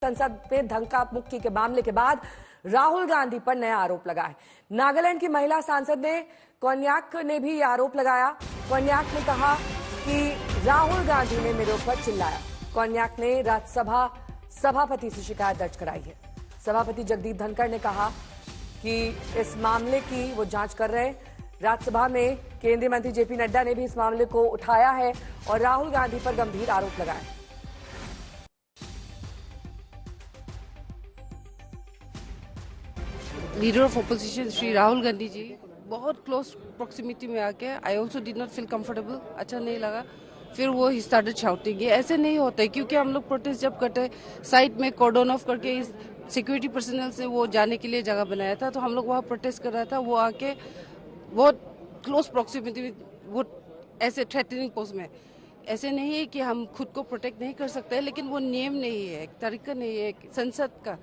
संसद में धक्का मुक्की के मामले के बाद राहुल गांधी पर नया आरोप लगा है। नागालैंड की महिला सांसद ने कोन्याक ने भी ये आरोप लगाया। कोन्याक ने कहा कि राहुल गांधी ने मेरे ऊपर चिल्लाया। कोन्याक ने राज्यसभा सभापति से शिकायत दर्ज कराई है। सभापति जगदीप धनखड़ ने कहा कि इस मामले की वो जांच कर रहे हैं। राज्यसभा में केंद्रीय मंत्री जेपी नड्डा ने भी इस मामले को उठाया है और राहुल गांधी पर गंभीर आरोप लगाए। Leader of opposition Shri Rahul Gandhi ji बहुत क्लोज प्रॉक्सिमिटी में आके I also did not feel comfortable, अच्छा नहीं लगा। फिर वो ही स्टार्टेड शाउटिंग। ये ऐसे नहीं होता है, क्योंकि हम लोग प्रोटेस्ट जब करते साइड में कॉर्डन ऑफ करके इस सिक्योरिटी पर्सनल से वो जाने के लिए जगह बनाया था, तो हम लोग वहाँ प्रोटेस्ट कर रहा था। वो आके बहुत क्लोज प्रॉक्सिमिटी में वो ऐसे थ्रेटनिंग पोस्ट में। ऐसे नहीं है कि हम खुद को प्रोटेक्ट नहीं कर सकते, लेकिन वो नियम नहीं है, एक तरीका नहीं है संसद का।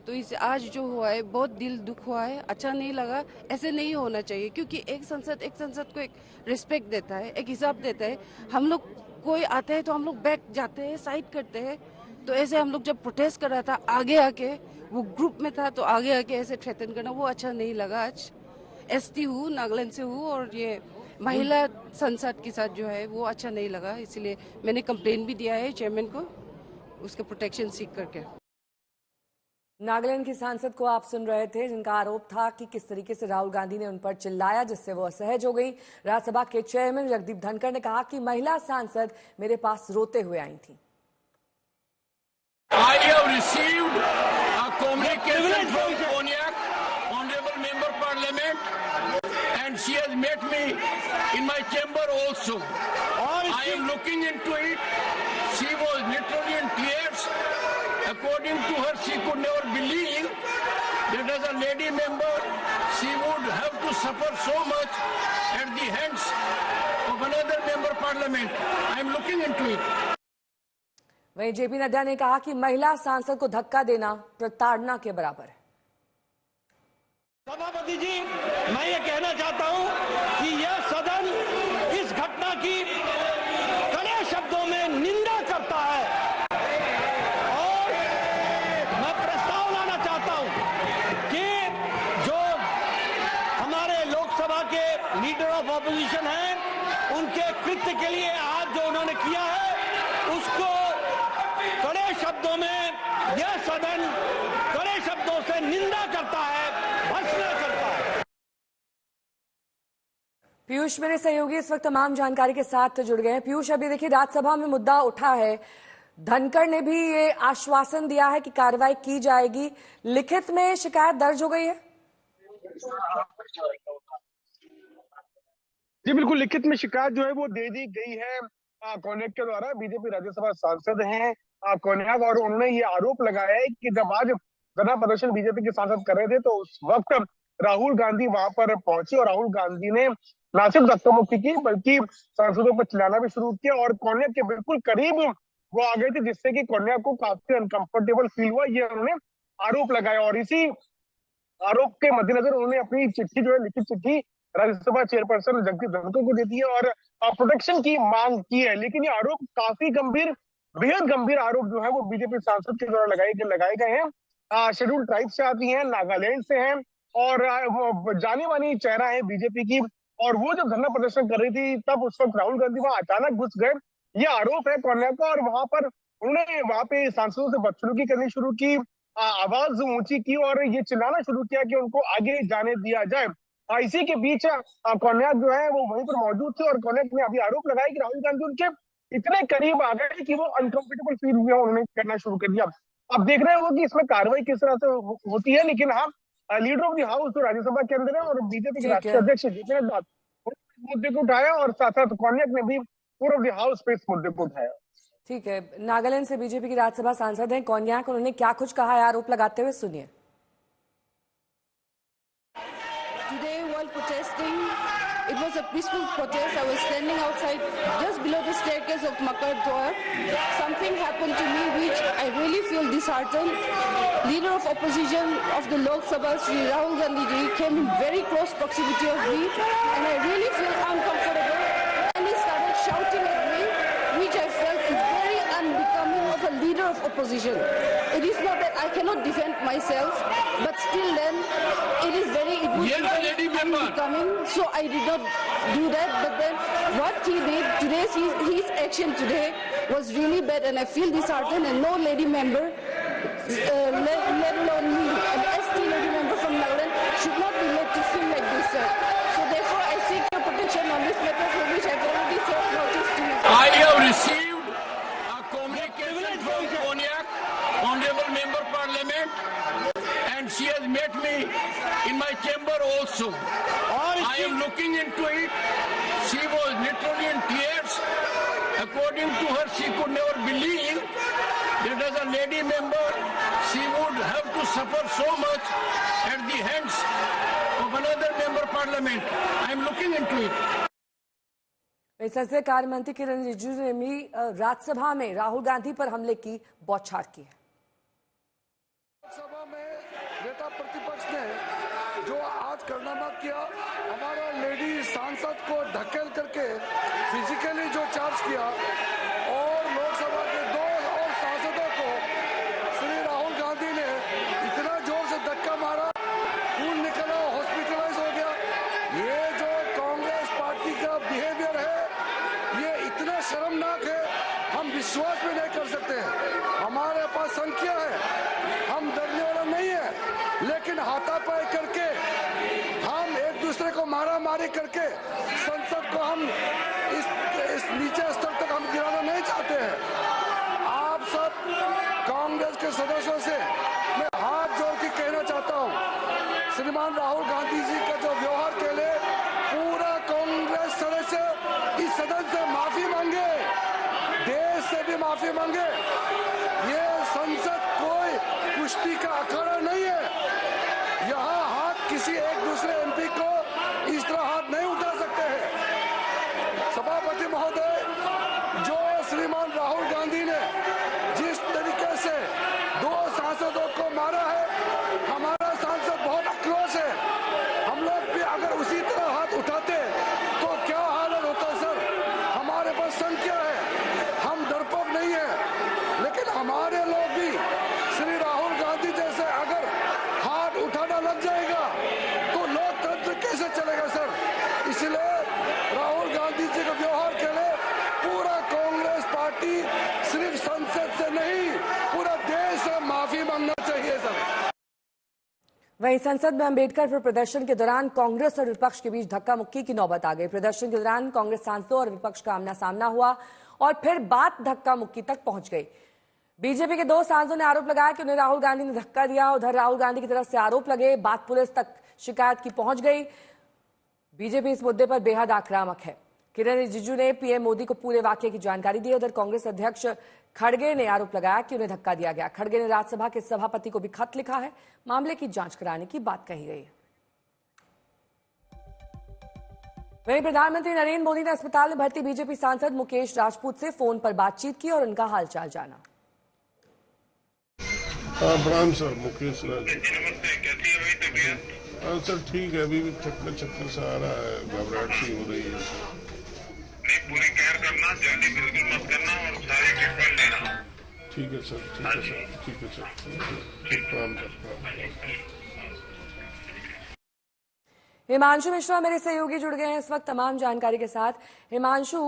तो इस आज जो हुआ है बहुत दिल दुख हुआ है, अच्छा नहीं लगा। ऐसे नहीं होना चाहिए, क्योंकि एक संसद को एक रिस्पेक्ट देता है, एक हिसाब देता है। हम लोग कोई आता है तो हम लोग बैक जाते हैं, साइड करते हैं। तो ऐसे हम लोग जब प्रोटेस्ट कर रहा था आगे आके, वो ग्रुप में था तो आगे आके ऐसे थ्रेटन करना वो अच्छा नहीं लगा। आज एसटी हूँ, नागालैंड से हूँ, और ये महिला संसद के साथ जो है वो अच्छा नहीं लगा। इसलिए मैंने कंप्लेन भी दिया है चेयरमैन को, उसका प्रोटेक्शन सीख करके। नागालैंड की सांसद को आप सुन रहे थे, जिनका आरोप था कि किस तरीके से राहुल गांधी ने उन पर चिल्लाया, जिससे वो असहज हो गई। राज्यसभा के चेयरमैन जगदीप धनखड़ ने कहा कि महिला सांसद मेरे पास रोते हुए आई थी। I have received a communication from Konyak, Honorable Member Parliament, and she has met me in my chamber also. I am looking into it. She was literally in tears. According to her, she could never believe that as a lady member, she would have to suffer so much at the hands of another member Parliament. I am looking into it. वहीं JP Nadda ने कहा कि महिला सांसद को धक्का देना प्रताड़ना के बराबर है। सभापति जी, मैं ये कहना चाहता हूं कि यह सदन इस घटना की कड़े शब्दों में निंदा करता है और मैं प्रस्ताव लाना चाहता हूं कि जो हमारे लोकसभा के लीडर ऑफ ऑपोजिशन हैं, उनके कृत्य के लिए आज जो उन्होंने किया है उसको कड़े शब्दों में यह सदन कड़े शब्दों से निंदा करता है, भर्त्सना करता है। पीयूष मेरे सहयोगी इस वक्त तमाम जानकारी के साथ जुड़ गए हैं। पीयूष, अभी देखिए राज्यसभा में मुद्दा उठा है, धनखड़ ने भी ये आश्वासन दिया है कि कार्रवाई की जाएगी। लिखित में शिकायत दर्ज हो गई है? जी बिल्कुल, लिखित में शिकायत जो है वो दे दी गई है कोन्याक के द्वारा। बीजेपी राज्यसभा सांसद हैं कोन्याक, और उन्होंने ये आरोप लगाया है कि जब आज धरना प्रदर्शन बीजेपी के सांसद कर रहे थे तो उस वक्त राहुल गांधी वहां पर पहुंचे और राहुल गांधी ने ना सिर्फ धक्का मुक्की की बल्कि सांसदों पर चिल्लाना भी शुरू किया और कोन्याक के बिल्कुल करीब वो आ गए थे, जिससे कि कोन्याक को काफी अनकंफर्टेबल फील हुआ। ये उन्होंने आरोप लगाया और इसी आरोप के मद्देनजर उन्होंने अपनी चिट्ठी जो है, लिखित चिट्ठी राज्यसभा चेयरपर्सन जगदीप धनखड़ को दे दी है और प्रोटेक्शन की मांग की है। लेकिन ये आरोप काफी गंभीर, बेहद गंभीर आरोप जो है वो बीजेपी सांसद के द्वारा लगाए गए हैं। शेड्यूल्ड ट्राइब से आती हैं, नागालैंड से हैं और वो जाने मानी चेहरा है बीजेपी की। और वो जब धरना प्रदर्शन कर रही थी तब उस वक्त राहुल गांधी वहां अचानक घुस गए। ये आरोप है कोन्याक का और वहां पर उन्होंने वहां पे सांसदों से बदसलूकी करनी शुरू की, आवाज ऊंची की और ये चिल्लाना शुरू किया कि उनको आगे जाने दिया जाए। इसी के बीच कोन्याक जो है वो वहीं पर मौजूद थे और कोन्याक ने अभी आरोप लगाया कि राहुल गांधी उनके इतने करीब आ गए कि वो अनकंफर्टेबल फील हुए, उन्होंने करना शुरू कर दिया। अब देख रहे हो कि इसमें कार्रवाई किस तरह से होती है। लेकिन हाँ, लीडर ऑफ द हाउस जो राज्यसभा के अंदर है और बीजेपी के राष्ट्रीय अध्यक्ष जेपी नड्डा इस मुद्दे को उठाया और साथ साथ कोन्याक ने भी पूर्व ऑफ द हाउस पे इस मुद्दे को उठाया। ठीक है, नागालैंड से बीजेपी की राज्यसभा सांसद हैं कोन्याक, उन्होंने क्या कुछ कहा है आरोप लगाते हुए, सुनिए। It was a peaceful protest. I was standing outside just below the staircase of Makar Dwar. Something happened to me which I really feel disheartened. Leader of opposition of the Lok Sabha, Shri Rahul Gandhi ji, came in very close proximity of me and I really feel uncomfortable. And he started shouting at me, which I felt is very unbecoming of a leader of opposition. It is not that I cannot defend myself, but still then it is very, it would be Yes, very lady member. unbecoming. So I did not do that. But then what he did today, his action today was really bad, and I feel disheartened. And no lady member, let alone me, an ST lady member from Nagaland, should not be made to feel like this, sir. So therefore, I seek your protection on this matter, for which I've already served notice to you. I have received a communication from Konyak, Honorable Member Parliament, and she has met me in my chamber also. I am looking into it. She was literally in tears. According to her, she could never believe that as a lady member, she would have to suffer so much at the hands of another member parliament. I am looking into it. संसदीय कार्य मंत्री किरण रिजिजू ने भी राज्यसभा में राहुल गांधी पर हमले की बौछार की है। लोकसभा में नेता प्रतिपक्ष ने जो आज कारनामा किया, हमारा लेडी सांसद को धकेल करके फिजिकली जो चार्ज किया और लोकसभा के 2 और सांसदों को श्री राहुल गांधी ने इतना जोर से धक्का मारा, खून निकला, हॉस्पिटलाइज हो गया। ये जो कांग्रेस पार्टी का बिहेवियर है, ये इतना शर्मनाक है, हम विश्वास भी नहीं कर सकते हैं। हमारे पास संख्या है, हम डरने वाला नहीं है, लेकिन हाथापाई करके हम एक दूसरे को मारा मारी करके संसद को हम इस नीचे स्तर तक हम गिराना नहीं चाहते हैं। आप सब कांग्रेस के सदस्यों से मैं हाथ जोड़ के कहना चाहता हूं, श्रीमान राहुल गांधी जी का जो व्यवहार के लिए पूरा कांग्रेस सदस्य इस सदन से माफी मांगे, देश से भी माफी मांगे। ये संसद कोई कुश्ती का अखाड़ा नहीं है। यहाँ हाथ किसी एक दूसरे एमपी को इस तरह हाथ नहीं उठा सकते हैं। सभापति महोदय, जो श्रीमान राहुल गांधी ने जिस तरीके से 2 सांसदों को मारा है, हमारा सांसद बहुत आक्रोश है। हम लोग भी अगर उसी तरह हाथ उठाते तो क्या हालत होता सर। हमारे पास संख्या है, हम डरपोक नहीं है, लेकिन हमारे लोग भी श्री राहुल गांधी जैसे अगर हाथ उठाना लग जाएगा तो लोकतंत्र कैसे चलेगा सर। इसलिए राहुल गांधी जी के व्यवहार के लिए पूरा कांग्रेस पार्टी सिर्फ संसद से नहीं, पूरा देश से माफी मांगना चाहिए सर। वहीं संसद में अंबेडकर पर प्रदर्शन के दौरान कांग्रेस और विपक्ष के बीच धक्का मुक्की की नौबत आ गई। प्रदर्शन के दौरान कांग्रेस सांसदों और विपक्ष का आमना सामना हुआ और फिर बात धक्का मुक्की तक पहुंच गई। बीजेपी के 2 सांसदों ने आरोप लगाया कि उन्हें राहुल गांधी ने धक्का दिया। उधर राहुल गांधी की तरफ से आरोप लगे, बात पुलिस तक शिकायत की पहुंच गई। बीजेपी इस मुद्दे पर बेहद आक्रामक है। किरण रिजिजू ने पीएम मोदी को पूरे वाकये की जानकारी दी। उधर कांग्रेस अध्यक्ष खड़गे ने आरोप लगाया कि उन्हें धक्का दिया गया। खड़गे ने राज्यसभा के सभापति को भी खत लिखा है, मामले की जांच कराने की बात कही गई है। वहीं प्रधानमंत्री नरेंद्र मोदी ने अस्पताल में भर्ती बीजेपी सांसद मुकेश राजपूत से फोन पर बातचीत की और उनका हालचाल जाना। प्रणाम सर, मुकेश राजपूत। सर ठीक है, अभी भी चक्कर सा आ रहा है, घबराहट सी हो रही है। नहीं, पूरी केयर करना, जल्दी बिल्कुल मत करना और सारी ट्रीटमेंट लेना। ठीक है सर, ठीक है सर, ठीक है सर, ठीक। प्रणाम सर। हिमांशु मिश्रा मेरे सहयोगी जुड़ गए हैं इस वक्त तमाम जानकारी के साथ। हिमांशु,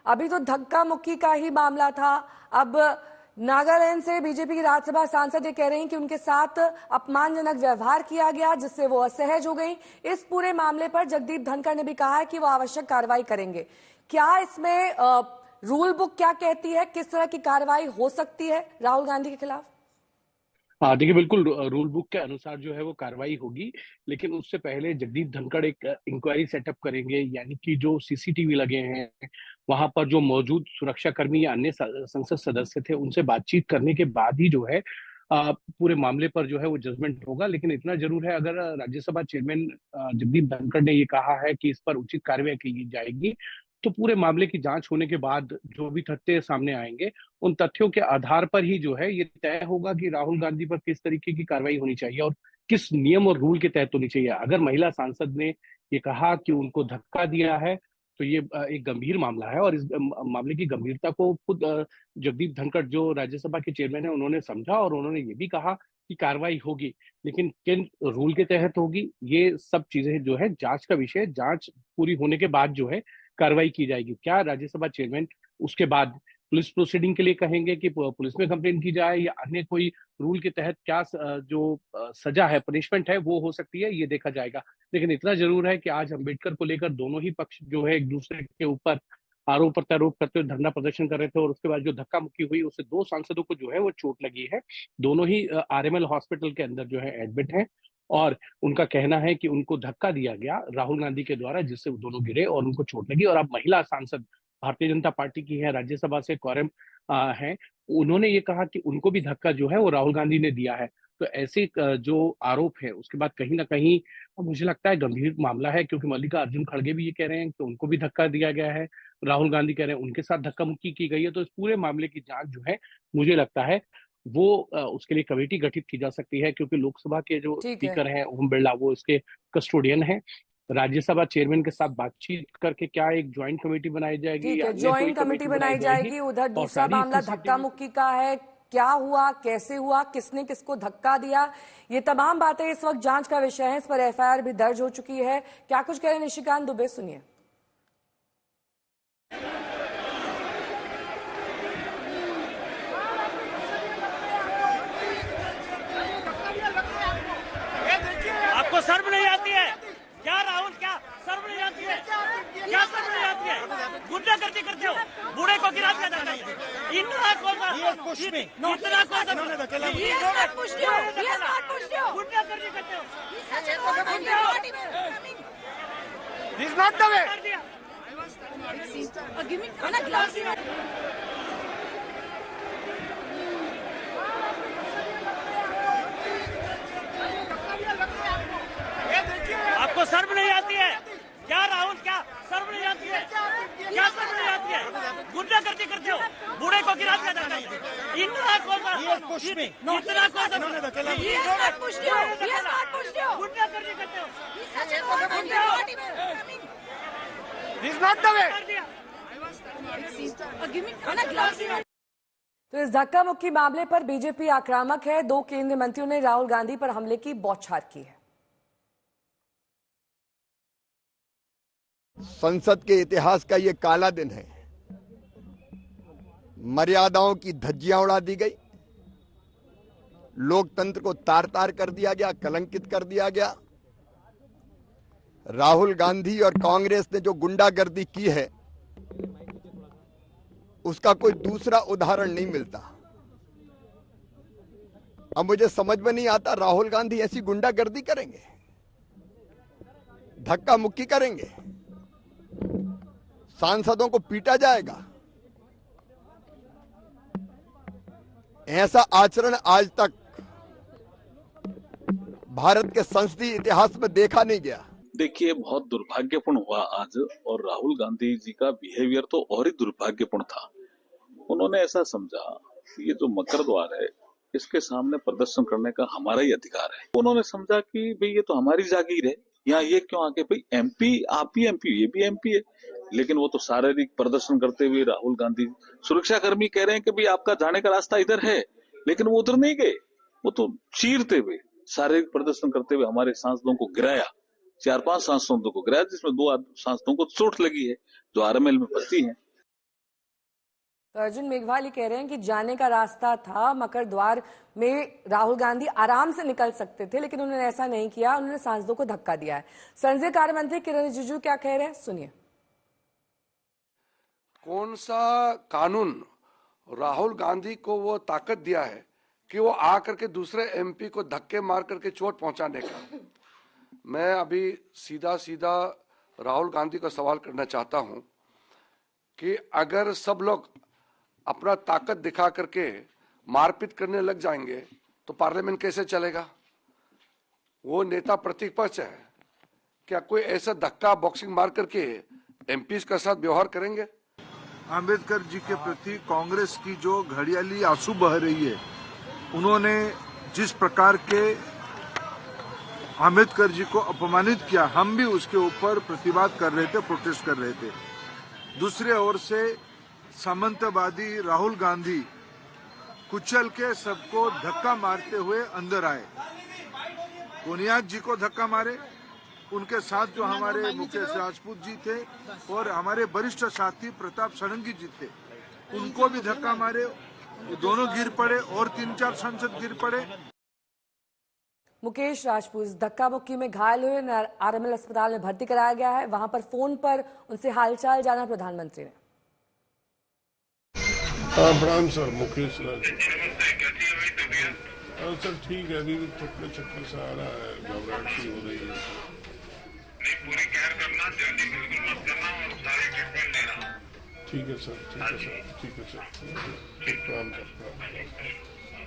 अभी तो धक्का मुक्की का ही मामला था, अब नागालैंड से बीजेपी की राज्यसभा सांसद ये कह रहे हैं कि उनके साथ अपमानजनक व्यवहार किया गया, जिससे वो असहज हो गई। इस पूरे मामले पर जगदीप धनखड़ ने भी कहा है कि वो आवश्यक कार्रवाई करेंगे। क्या इसमें रूल बुक क्या कहती है, किस तरह की कार्रवाई हो सकती है राहुल गांधी के खिलाफ? हाँ देखिए, बिल्कुल रूल बुक के अनुसार जो है वो कार्रवाई होगी, लेकिन उससे पहले जगदीप धनखड़ एक इंक्वायरी सेटअप करेंगे, यानी कि जो सीसीटीवी लगे हैं वहां पर जो मौजूद सुरक्षाकर्मी या अन्य संसद सदस्य थे उनसे बातचीत करने के बाद ही जो है पूरे मामले पर जो है वो जजमेंट होगा। लेकिन इतना जरूर है, अगर राज्यसभा चेयरमैन जगदीप धनखड़ ने ये कहा है कि इस पर उचित कार्रवाई की जाएगी, तो पूरे मामले की जांच होने के बाद जो भी तथ्य सामने आएंगे उन तथ्यों के आधार पर ही जो है ये तय होगा कि राहुल गांधी पर किस तरीके की कार्रवाई होनी चाहिए और किस नियम और रूल के तहत होनी चाहिए। अगर महिला सांसद ने ये कहा कि उनको धक्का दिया है, तो ये एक गंभीर मामला है और इस मामले की गंभीरता को खुद जगदीप धनखड़ जो राज्यसभा के चेयरमैन है उन्होंने समझा और उन्होंने ये भी कहा कि कार्रवाई होगी, लेकिन किन रूल के तहत होगी ये सब चीजें जो है जांच का विषय, जांच पूरी होने के बाद जो है कार्रवाई की जाएगी। क्या राज्यसभा चेयरमैन उसके बाद पुलिस प्रोसीडिंग के लिए कहेंगे कि पुलिस में कंप्लेन की जाए या अन्य कोई रूल के तहत क्या जो सजा है, पनिशमेंट है वो हो सकती है, ये देखा जाएगा। लेकिन इतना जरूर है कि आज अम्बेडकर को लेकर दोनों ही पक्ष जो है एक दूसरे के ऊपर आरोप प्रत्यारोप करते हुए धरना प्रदर्शन कर रहे थे और उसके बाद जो धक्का मुक्की हुई उससे 2 सांसदों को जो है वो चोट लगी है। दोनों ही आरएमएल हॉस्पिटल के अंदर जो है एडमिट है और उनका कहना है कि उनको धक्का दिया गया राहुल गांधी के द्वारा, जिससे वो दोनों गिरे और उनको चोट लगी। और अब महिला सांसद भारतीय जनता पार्टी की है, राज्यसभा से कौरम है, उन्होंने ये कहा कि उनको भी धक्का जो है वो राहुल गांधी ने दिया है। तो ऐसे जो आरोप है उसके बाद कहीं ना कहीं मुझे लगता है गंभीर मामला है, क्योंकि मल्लिकार्जुन खड़गे भी ये कह रहे हैं कि उनको भी धक्का दिया गया है, राहुल गांधी कह रहे हैं उनके साथ धक्का मुक्की की गई है। तो इस पूरे मामले की जांच जो है मुझे लगता है वो उसके लिए कमेटी गठित की जा सकती है, क्योंकि लोकसभा के जो स्पीकर हैं ओम बिरला वो इसके कस्टोडियन हैं। राज्यसभा चेयरमैन के साथ बातचीत करके क्या एक ज्वाइंट कमेटी बनाई जाएगी या ज्वाइंट कमेटी बनाई जाएगी। उधर दूसरा मामला धक्का मुक्की का है, क्या हुआ, कैसे हुआ, किसने किसको धक्का दिया, ये तमाम बातें इस वक्त जांच का विषय है। इस पर एफआईआर भी दर्ज हो चुकी है। क्या कुछ कह रहे हैं निशिकांत दुबे, सुनिए। आपको शर्म नहीं आती है क्या राहुल? क्या शर्म नहीं आती है? क्या शर्म नहीं आती है? गुंडागर्दी करते हो, बूढ़े को गिरा दिया जाता है। इतना कौन सा गुंडागर्दी करते हो? This is not the way. Give me a glass. आपको शर्म नहीं आती है क्या राहुल? क्या शर्म नहीं आती है? क्या शर्म नहीं आती है? गुंडागर्दी करते हो, बूढ़े को गिरा दिया जाता है। इतना कौन सा गुंडागर्दी करते हो? This is not the way. Give me a glass. तो इस धक्का मुक्की मामले पर बीजेपी आक्रामक है। 2 केंद्रीय मंत्रियों ने राहुल गांधी पर हमले की बौछार की है। संसद के इतिहास का ये काला दिन है। मर्यादाओं की धज्जियां उड़ा दी गई, लोकतंत्र को तार तार कर दिया गया, कलंकित कर दिया गया। राहुल गांधी और कांग्रेस ने जो गुंडागर्दी की है उसका कोई दूसरा उदाहरण नहीं मिलता। अब मुझे समझ में नहीं आता, राहुल गांधी ऐसी गुंडागर्दी करेंगे, धक्का मुक्की करेंगे, सांसदों को पीटा जाएगा? ऐसा आचरण आज तक भारत के संसदीय इतिहास में देखा नहीं गया। देखिए, बहुत दुर्भाग्यपूर्ण हुआ आज, और राहुल गांधी जी का बिहेवियर तो और ही दुर्भाग्यपूर्ण था। उन्होंने ऐसा समझा कि ये जो मकर द्वार है इसके सामने प्रदर्शन करने का हमारा ही अधिकार है। उन्होंने समझा कि भाई ये तो हमारी जागीर है, यहाँ ये क्यों आके, भाई एमपी आप ही एमपी, ये भी एमपी है। लेकिन वो तो शारीरिक प्रदर्शन करते हुए राहुल गांधी, सुरक्षाकर्मी कह रहे हैं कि भाई आपका जाने का रास्ता इधर है, लेकिन वो उधर नहीं गए, वो तो चीरते हुए शारीरिक प्रदर्शन करते हुए हमारे सांसदों को गिराया, 4-5 सांसदों को गिराया, जिसमें 2 सांसदों को चोट लगी है जो आरएमएल में भर्ती है। तो अर्जुन मेघवाल कह रहे हैं कि जाने का रास्ता था, मकर द्वार में राहुल गांधी आराम से निकल सकते थे, लेकिन उन्होंने ऐसा नहीं किया, उन्होंने सांसदों को धक्का दिया है। संसदीय कार्य मंत्री किरण रिजिजू क्या कह रहे हैं, सुनिए। कौन सा कानून राहुल गांधी को वो ताकत दिया है कि वो आकर के दूसरे एमपी को धक्के मार करके चोट पहुंचाने का? मैं अभी सीधा सीधा राहुल गांधी को सवाल करना चाहता हूं कि अगर सब लोग अपना ताकत दिखा करके मारपीट करने लग जाएंगे तो पार्लियामेंट कैसे चलेगा? वो नेता प्रतिपक्ष है, क्या कोई ऐसा धक्का बॉक्सिंग मार करके एमपीज के साथ व्यवहार करेंगे? आम्बेडकर जी के प्रति कांग्रेस की जो घड़ियाली आंसू बह रही है, उन्होंने जिस प्रकार के आम्बेडकर जी को अपमानित किया, हम भी उसके ऊपर प्रतिवाद कर रहे थे, प्रोटेस्ट कर रहे थे। दूसरे ओर से सामंतवादी राहुल गांधी कुचल के सबको धक्का मारते हुए अंदर आए। कोनियाक जी को धक्का मारे, उनके साथ जो हमारे मुकेश राजपूत जी थे और हमारे वरिष्ठ साथी प्रताप षडंगी जी थे, उनको भी धक्का मारे, वो दोनों गिर पड़े और 3-4 सांसद गिर पड़े। मुकेश राजपूत धक्का मुक्की में घायल हुए, आरएमएल अस्पताल में भर्ती कराया गया है। वहां पर फोन पर उनसे हालचाल जाना प्रधानमंत्री ने। प्रणाम सर, मुकेश राजपूत। सर ठीक है, अभी चक्कर सा आ रहा है, घबराहट सी हो रही है। पूरी केयर करना, जल्दी बिल्कुल मत करना और सारी ट्रीटमेंट लेना। ठीक है सर, ठीक है सर, ठीक है सर, प्रणाम सर।